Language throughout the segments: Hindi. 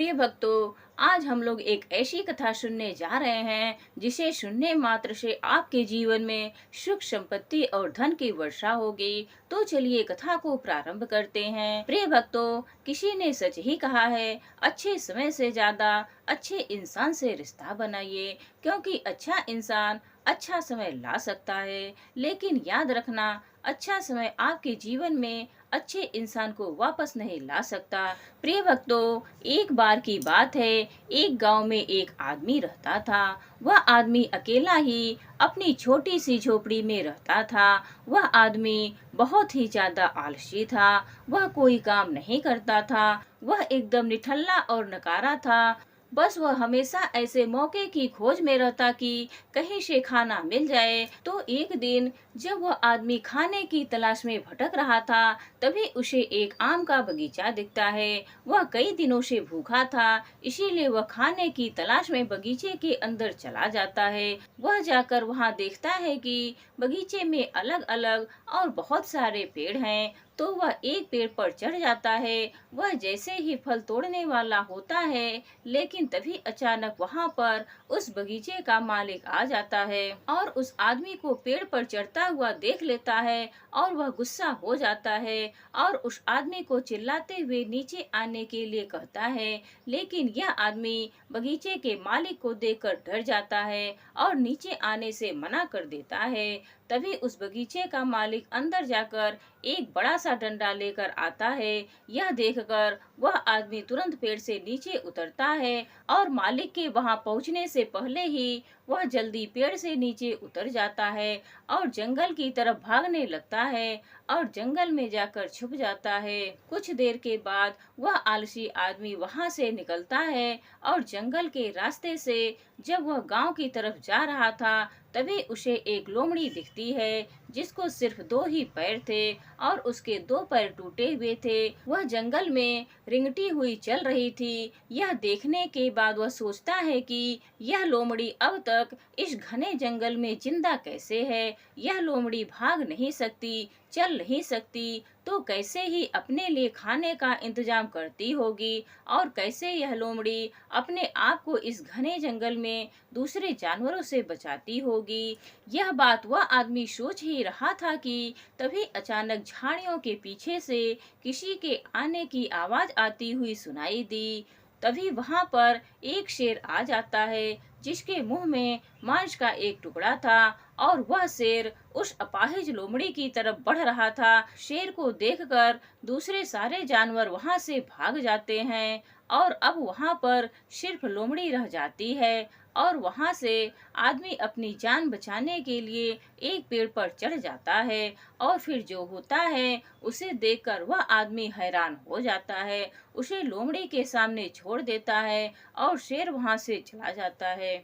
प्रिय भक्तों, आज हम लोग एक ऐसी कथा सुनने जा रहे हैं जिसे सुनने मात्र से आपके जीवन में सुख संपत्ति और धन की वर्षा होगी। तो चलिए कथा को प्रारंभ करते हैं। प्रिय भक्तों, किसी ने सच ही कहा है, अच्छे समय से ज्यादा अच्छे इंसान से रिश्ता बनाइए, क्योंकि अच्छा इंसान अच्छा समय ला सकता है, लेकिन याद रखना, अच्छा समय आपके जीवन में अच्छे इंसान को वापस नहीं ला सकता। प्रिय भक्तों, एक बार की बात है, एक गांव में एक आदमी रहता था। वह आदमी अकेला ही अपनी छोटी सी झोपड़ी में रहता था। वह आदमी बहुत ही ज्यादा आलसी था। वह कोई काम नहीं करता था। वह एकदम निठल्ला और नकारा था। बस वह हमेशा ऐसे मौके की खोज में रहता कि कहीं से खाना मिल जाए। तो एक दिन जब वह आदमी खाने की तलाश में भटक रहा था, तभी उसे एक आम का बगीचा दिखता है। वह कई दिनों से भूखा था, इसीलिए वह खाने की तलाश में बगीचे के अंदर चला जाता है। वह जाकर वहां देखता है कि बगीचे में अलग अलग और बहुत सारे पेड़ हैं। तो वह एक पेड़ पर चढ़ जाता है। वह जैसे ही फल तोड़ने वाला होता है, लेकिन तभी अचानक वहां पर उस बगीचे का मालिक आ जाता है और उस आदमी को पेड़ पर चढ़ता हुआ देख लेता है। और वह गुस्सा हो जाता है और उस आदमी को चिल्लाते हुए नीचे आने के लिए कहता है। लेकिन यह आदमी बगीचे के मालिक को देखकर डर जाता है और नीचे आने से मना कर देता है। तभी उस बगीचे का मालिक अंदर जाकर एक बड़ा सा डंडा लेकर आता है। यह देखकर वह आदमी तुरंत पेड़ से नीचे उतरता है और मालिक के वहां पहुंचने से पहले ही वह जल्दी पेड़ से नीचे उतर जाता है और जंगल की तरफ भागने लगता है और जंगल में जाकर छुप जाता है। कुछ देर के बाद वह आलसी आदमी वहां से निकलता है और जंगल के रास्ते से जब वह गांव की तरफ जा रहा था, तभी उसे एक लोमड़ी दिखती है जिसको सिर्फ दो ही पैर थे और उसके दो पैर टूटे हुए थे। वह जंगल में रिंगटी हुई चल रही थी। यह देखने के बाद वह सोचता है कि यह लोमड़ी अब तक इस घने जंगल में जिंदा कैसे है। यह लोमड़ी भाग नहीं सकती, चल नहीं सकती, तो कैसे ही अपने लिए खाने का इंतजाम करती होगी और कैसे यह लोमड़ी अपने आप को इस घने जंगल में दूसरे जानवरों से बचाती होगी। यह बात वह आदमी सोच ही रहा था कि तभी अचानक झाड़ियों के पीछे से किसी के आने की आवाज आती हुई सुनाई दी। तभी वहां पर एक शेर आ जाता है जिसके मुंह में मांस का एक टुकड़ा था और वह शेर उस अपाहिज लोमड़ी की तरफ बढ़ रहा था। शेर को देखकर दूसरे सारे जानवर वहां से भाग जाते हैं और अब वहां पर सिर्फ लोमड़ी रह जाती है। और वहां से आदमी अपनी जान बचाने के लिए एक पेड़ पर चढ़ जाता है और फिर जो होता है उसे देखकर वह आदमी हैरान हो जाता है। उसे लोमड़ी के सामने छोड़ देता है और शेर वहां से चला जाता है।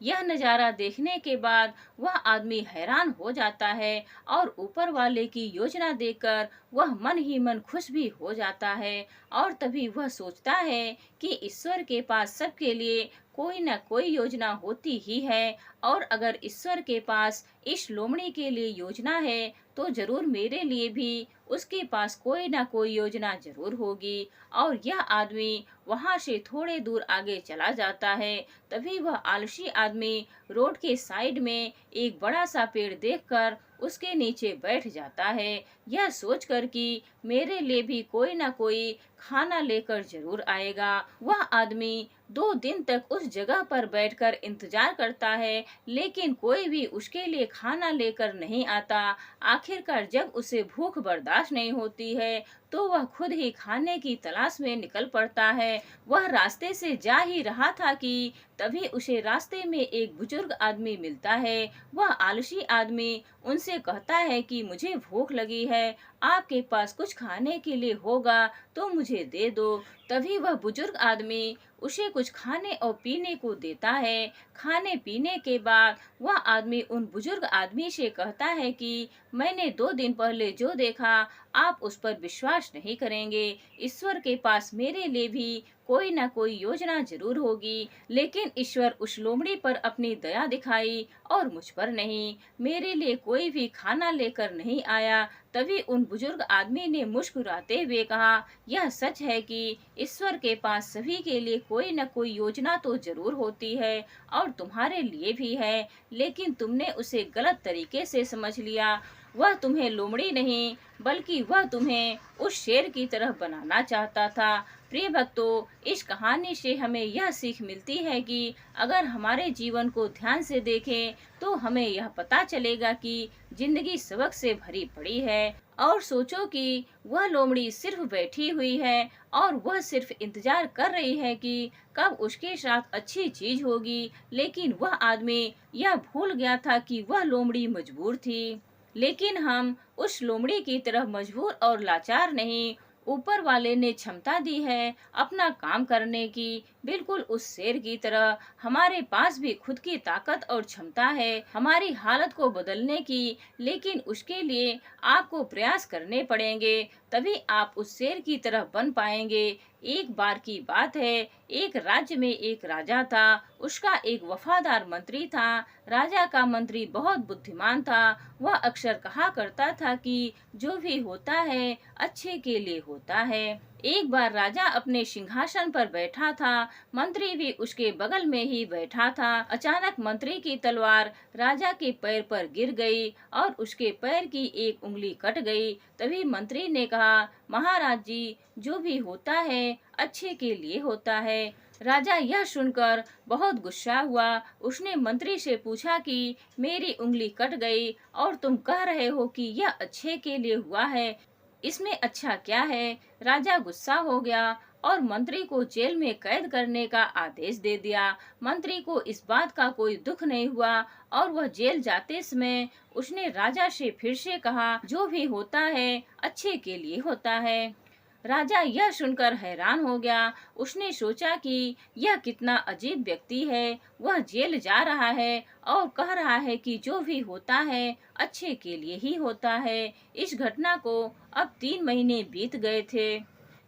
यह नजारा देखने के बाद वह आदमी हैरान हो जाता है और ऊपर वाले की योजना देखकर वह मन ही मन खुश भी हो जाता है। और तभी वह सोचता है कि ईश्वर के पास सबके लिए कोई न कोई योजना होती ही है और अगर ईश्वर के पास इस लोमड़ी के लिए योजना है, तो जरूर मेरे लिए भी उसके पास कोई ना कोई योजना जरूर होगी। और यह आदमी वहां से थोड़े दूर आगे चला जाता है। तभी वह आलसी आदमी रोड के साइड में एक बड़ा सा पेड़ देखकर उसके नीचे बैठ जाता है, यह सोचकर कि मेरे लिए भी कोई ना कोई खाना लेकर जरूर आएगा। वह आदमी 2 दिन तक उस जगह पर बैठकर इंतजार करता है, लेकिन कोई भी उसके लिए खाना लेकर नहीं आता। आखिरकार जब उसे भूख बर्दाश्त नहीं होती है, तो वह खुद ही खाने की तलाश में निकल पड़ता है। वह रास्ते से जा ही रहा था कि तभी उसे रास्ते में एक बुजुर्ग आदमी मिलता है। वह आलसी आदमी उनसे कहता है कि मुझे भूख लगी है, आपके पास कुछ खाने के लिए होगा तो मुझे दे दो। तभी वह बुजुर्ग आदमी उसे कुछ खाने और पीने को देता है। खाने पीने के बाद वह आदमी उन बुजुर्ग आदमी से कहता है कि मैंने 2 दिन पहले जो देखा आप उस पर विश्वास नहीं करेंगे। ईश्वर के पास मेरे लिए भी कोई ना कोई योजना जरूर होगी, लेकिन ईश्वर उस लोमड़ी पर अपनी दया दिखाई और मुझ पर नहीं। मेरे लिए कोई भी खाना लेकर नहीं आया। तभी उन बुजुर्ग आदमी ने मुस्कुराते हुए कहा, यह सच है कि ईश्वर के पास सभी के लिए कोई न कोई योजना तो जरूर होती है, और तुम्हारे लिए भी है, लेकिन तुमने उसे गलत तरीके से समझ लिया। वह तुम्हें लोमड़ी नहीं, बल्कि वह तुम्हें उस शेर की तरह बनाना चाहता था। प्रिय भक्तों, इस कहानी से हमें यह सीख मिलती है कि अगर हमारे जीवन को ध्यान से देखें तो हमें यह पता चलेगा कि जिंदगी सबक से भरी पड़ी है। और सोचो कि वह लोमड़ी सिर्फ बैठी हुई है और वह सिर्फ इंतजार कर रही है कि कब उसके साथ अच्छी चीज होगी, लेकिन वह आदमी यह भूल गया था कि वह लोमड़ी मजबूर थी। लेकिन हम उस लोमड़ी की तरह मजबूर और लाचार नहीं। ऊपर वाले ने क्षमता दी है अपना काम करने की, बिल्कुल उस शेर की तरह हमारे पास भी खुद की ताकत और क्षमता है हमारी हालत को बदलने की, लेकिन उसके लिए आपको प्रयास करने पड़ेंगे, तभी आप उस शेर की तरह बन पाएंगे। एक बार की बात है, एक राज्य में एक राजा था। उसका एक वफादार मंत्री था। राजा का मंत्री बहुत बुद्धिमान था। वह अक्सर कहा करता था कि जो भी होता है अच्छे के लिए होता है। एक बार राजा अपने सिंहासन पर बैठा था। मंत्री भी उसके बगल में ही बैठा था। अचानक मंत्री की तलवार राजा के पैर पर गिर गई और उसके पैर की एक उंगली कट गई। तभी मंत्री ने कहा, महाराज जी, जो भी होता है अच्छे के लिए होता है। राजा यह सुनकर बहुत गुस्सा हुआ। उसने मंत्री से पूछा कि मेरी उंगली कट गई और तुम कह रहे हो कि यह अच्छे के लिए हुआ है, इसमें अच्छा क्या है? राजा गुस्सा हो गया और मंत्री को जेल में कैद करने का आदेश दे दिया। मंत्री को इस बात का कोई दुख नहीं हुआ और वह जेल जाते समय उसने राजा से फिर से कहा, जो भी होता है अच्छे के लिए होता है। राजा यह सुनकर हैरान हो गया। उसने सोचा कि यह कितना अजीब व्यक्ति है। वह जेल जा रहा है और कह रहा है कि जो भी होता है अच्छे के लिए ही होता है। इस घटना को अब 3 महीने बीत गए थे।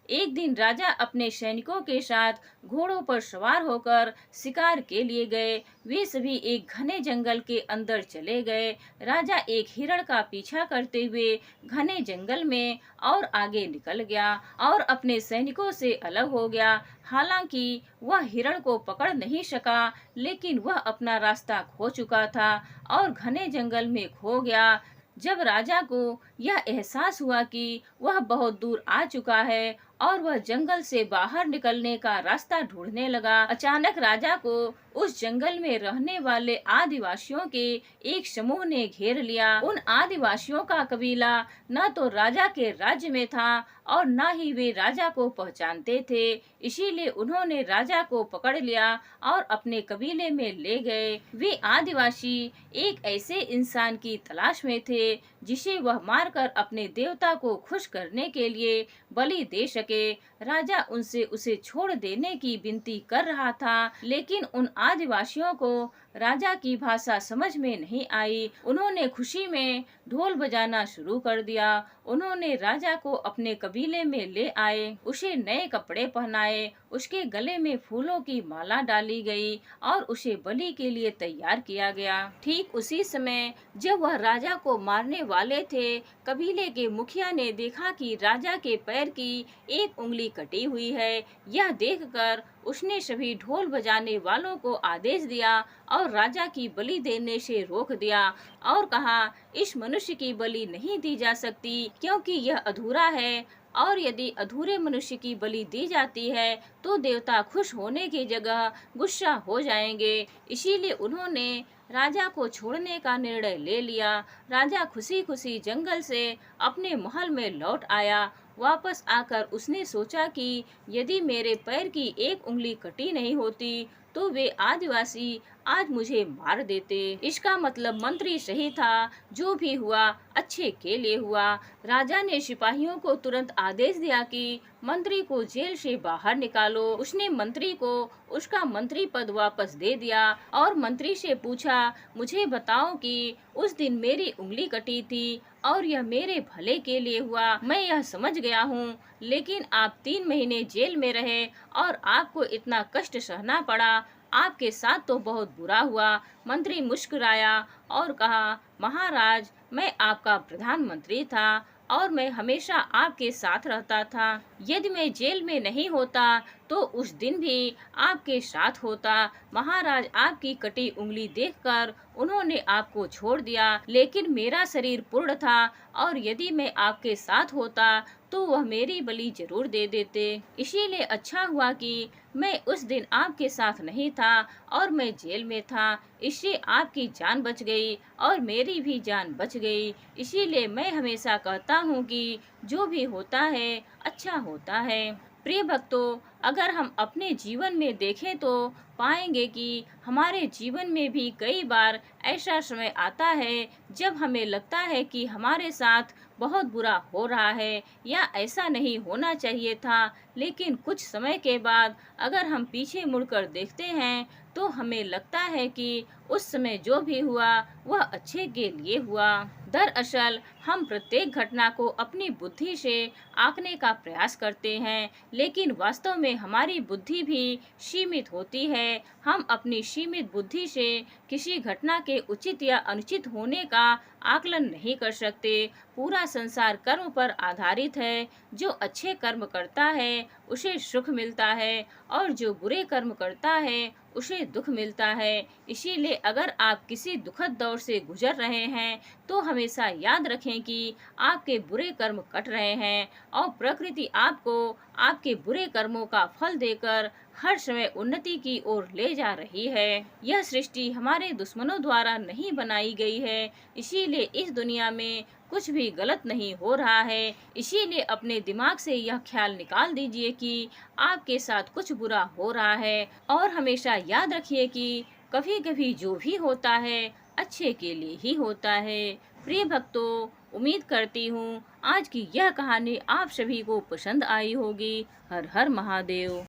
एक दिन राजा अपने सैनिकों के साथ घोड़ों पर सवार होकर शिकार के लिए गए। वे सभी एक घने जंगल के अंदर चले गए। राजा एक हिरण का पीछा करते हुए घने जंगल में और आगे निकल गया और अपने सैनिकों से अलग हो गया। हालांकि वह हिरण को पकड़ नहीं सका, लेकिन वह अपना रास्ता खो चुका था और घने जंगल में खो गया। जब राजा को यह एहसास हुआ कि वह बहुत दूर आ चुका है और वह जंगल से बाहर निकलने का रास्ता ढूंढने लगा, अचानक राजा को उस जंगल में रहने वाले आदिवासियों के एक समूह ने घेर लिया। उन आदिवासियों का कबीला न तो राजा के राज्य में था और न ही वे राजा को पहचानते थे। इसीलिए उन्होंने राजा को पकड़ लिया और अपने कबीले में ले गए। वे आदिवासी एक ऐसे इंसान की तलाश में थे जिसे वह मारकर अपने देवता को खुश करने के लिए बलि दे सके। राजा उनसे उसे छोड़ देने की विनती कर रहा था, लेकिन उन आदिवासियों को राजा की भाषा समझ में नहीं आई। उन्होंने खुशी में ढोल बजाना शुरू कर दिया। उन्होंने राजा को अपने कबीले में ले आए, उसे नए कपड़े पहनाए, उसके गले में फूलों की माला डाली गई और उसे बलि के लिए तैयार किया गया। ठीक उसी समय जब वह राजा को मारने वाले थे, कबीले के मुखिया ने देखा कि राजा के पैर की एक उंगली कटी हुई है। यह देखकर उसने सभी ढोल बजाने वालों को आदेश दिया और राजा की बलि देने से रोक दिया और कहा, इस मनुष्य की बलि नहीं दी जा सकती क्योंकि यह अधूरा है, और यदि अधूरे मनुष्य की बलि दी जाती है तो देवता खुश होने की जगह गुस्सा हो जाएंगे। इसीलिए उन्होंने राजा को छोड़ने का निर्णय ले लिया। राजा खुशी खुशी जंगल से अपने महल में लौट आया। वापस आकर उसने सोचा कि यदि मेरे पैर की एक उंगली कटी नहीं होती तो वे आदिवासी आज मुझे मार देते। इसका मतलब मंत्री सही था, जो भी हुआ अच्छे के लिए हुआ। राजा ने सिपाहियों को तुरंत आदेश दिया कि मंत्री को जेल से बाहर निकालो। उसने मंत्री को उसका मंत्री पद वापस दे दिया और मंत्री से पूछा, मुझे बताओ कि उस दिन मेरी उंगली कटी थी और यह मेरे भले के लिए हुआ। मैं यह समझ गया हूँ, लेकिन आप 3 महीने जेल में रहे और आपको इतना कष्ट सहना पड़ा। आपके साथ तो बहुत बुरा हुआ। मंत्री मुस्कुराया और कहा, महाराज, मैं आपका प्रधानमंत्री था और मैं हमेशा आपके साथ रहता था। यदि मैं जेल में नहीं होता तो उस दिन भी आपके साथ होता। महाराज, आपकी कटी उंगली देखकर उन्होंने आपको छोड़ दिया, लेकिन मेरा शरीर पूर्ण था और यदि मैं आपके साथ होता तो वह मेरी बलि जरूर दे देते। इसीलिए अच्छा हुआ कि मैं उस दिन आपके साथ नहीं था और मैं जेल में था। इससे आपकी जान बच गई और मेरी भी जान बच गई। इसीलिए मैं हमेशा कहता हूँ कि जो भी होता है अच्छा होता है। प्रिय भक्तों, अगर हम अपने जीवन में देखें तो पाएंगे कि हमारे जीवन में भी कई बार ऐसा समय आता है जब हमें लगता है कि हमारे साथ बहुत बुरा हो रहा है या ऐसा नहीं होना चाहिए था, लेकिन कुछ समय के बाद अगर हम पीछे मुड़कर देखते हैं तो हमें लगता है कि उस समय जो भी हुआ वह अच्छे के लिए हुआ। दरअसल हम प्रत्येक घटना को अपनी बुद्धि से आंकने का प्रयास करते हैं, लेकिन वास्तव में हमारी बुद्धि भी सीमित होती है। हम अपनी सीमित बुद्धि से किसी घटना के उचित या अनुचित होने का आकलन नहीं कर सकते। पूरा संसार कर्म पर आधारित है। जो अच्छे कर्म करता है उसे सुख मिलता है और जो बुरे कर्म करता है उसे दुख मिलता है। इसीलिए अगर आप किसी दुखद दौर से गुजर रहे हैं तो हमेशा याद रखें कि आपके बुरे कर्म कट रहे हैं और प्रकृति आपको आपके बुरे कर्मों का फल देकर हर समय उन्नति की ओर ले जा रही है। यह सृष्टि हमारे दुश्मनों द्वारा नहीं बनाई गई है, इसीलिए इस दुनिया में कुछ भी गलत नहीं हो रहा है। इसीलिए अपने दिमाग से यह ख्याल निकाल दीजिए कि आपके साथ कुछ बुरा हो रहा है और हमेशा याद रखिए कि कभी कभी जो भी होता है अच्छे के लिए ही होता है। प्रिय भक्तों, उम्मीद करती हूँ आज की यह कहानी आप सभी को पसंद आई होगी। हर हर महादेव।